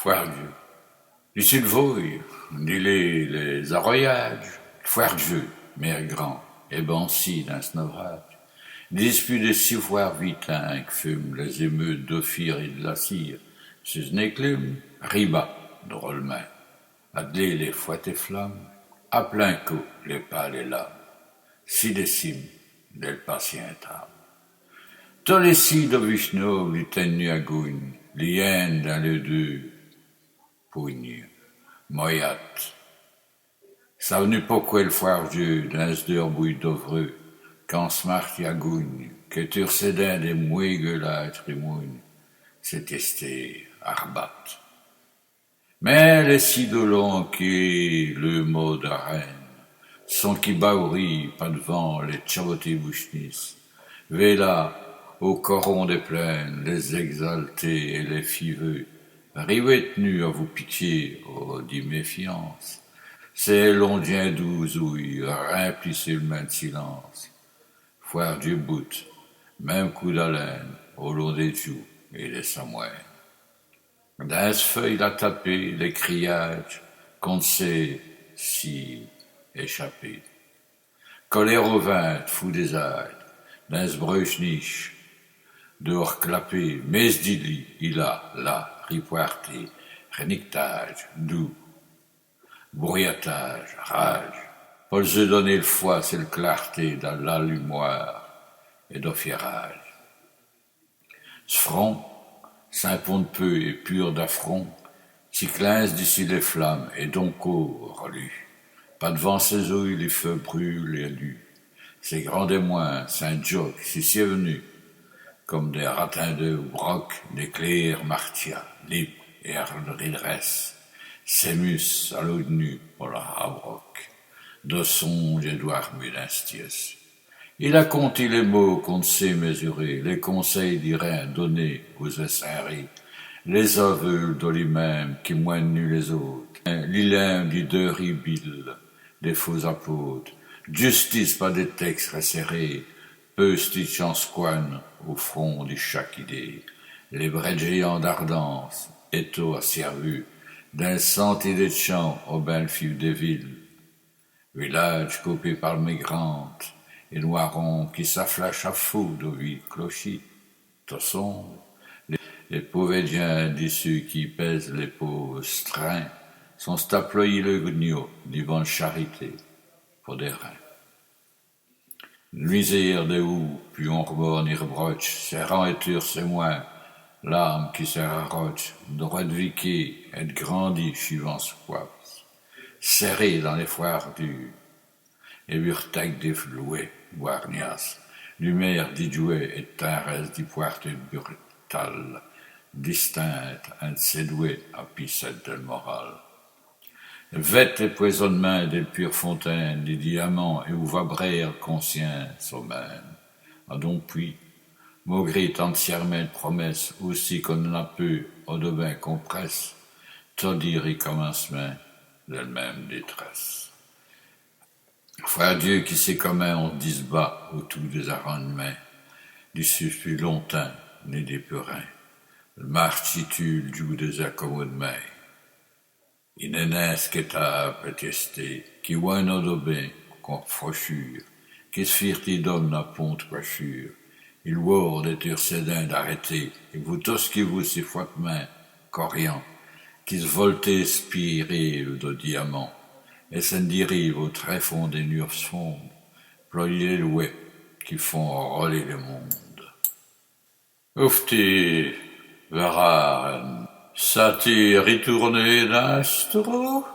Foirdieu. Du sud voille, les arroyages, Foirdieu, mère grand, et banci d'un snovrage. Dispute des sifoirs vitins que fument les émeutes d'Ophir et de la cire, sus neclum, riba, drôlement, adlé les fouettes et flammes, à plein coup les pales et lames, si décimes, del patientam. Tolesi do Vishnu l'itennu agun, lien dans le deux, pugn, moyat. Savenu poquel foirdieu, dans d'urbouille d'ovreux, quand smart agun, que turcédin des mouigues la trimoun, c'est esté arbat. Mais les sidolons qui, le mot de reine, sont qui baouri, pas devant les tchavotés bouchnis, véla, au coron des plaines, les exaltés et les fiveux, rivez tenus à vous pitié, ô dit méfiance, c'est l'ondien douzouille, remplissez le main de silence, foire du bout, même coup d'haleine, au long des joues et des samouères. Dans ce feuille la tapé, les criages, qu'on ne sait si échappé. Colère au vin, fou des ailes, dans ce breuche niche, dehors clapé, mesdili, il a, là, ripoirté, renictage, doux, brouillatage, rage. Paul se donner le foie, c'est le clarté dans l'allumoir et d'offirage. Ce front, saint-pont de peu et pur d'affront, si clince d'ici les flammes, et donc relu. Pas devant ses ouilles, les feux brûlent et lus. Ces grands témoins, Saint-Joc, si est venu, comme des ratins de broc, des clairs martia, libres et redresse, Sémus à l'eau de nu, pour la rabroc, de songe Édouard Mulinstius. Il a compté les mots qu'on ne sait mesurer, les conseils d'Irène donnés aux essenris, les aveugles de lui-même qui moignent nus les autres, l'ilème du deribil, des faux apôtres, justice par des textes resserrés, peu squan au front du chaque idée, les vrais géants d'ardence, étaux asservus, d'un sentier de chants aux belles filles des villes, village coupé par migrantes, et noiron qui s'afflachent à fou de vie clochit, tosson, les pauvédiens d'issus qui pèsent les pauvres strains, sont staployés le gnio du vent de charité, pour des reins. Nuisir des houes, puis on reborne et rebroche, serrant et tur c'est moins, l'âme qui sert à roche, droit de viquer, et de grandi, suivant ce poids, serré dans les foires du, et burtec des flouets, boarnias, lumière d'idjouet et tarès d'y brutal, distincte, un de ses doués à pissette de moral. Vête et poisonnement des pures fontaines, des diamants et où vabrèrent conscience au même. A donc puis, malgré tant de serments de promesses, aussi qu'on en a peu, au devin qu'on presse, t'odire et commencement d'elle-même détresse. Frère Dieu qui sait comment on disbat autour des arrondements, du suffit longtemps, ni des purins, le marchitule du des accommodements. Inénès qu'état pétesté, qui ouin odobin, qu'on fauchure, qui se firent d'homme la ponte coiffure, il word et turcédin d'arrêter, et vous tous qui vous si main, corian, qui se voltez spirez de diamants, et s'en dirive au tréfond des nurs fondes, ployez les louets qui font roller le monde. Oufti, verra, ça t'y retourné d'astro?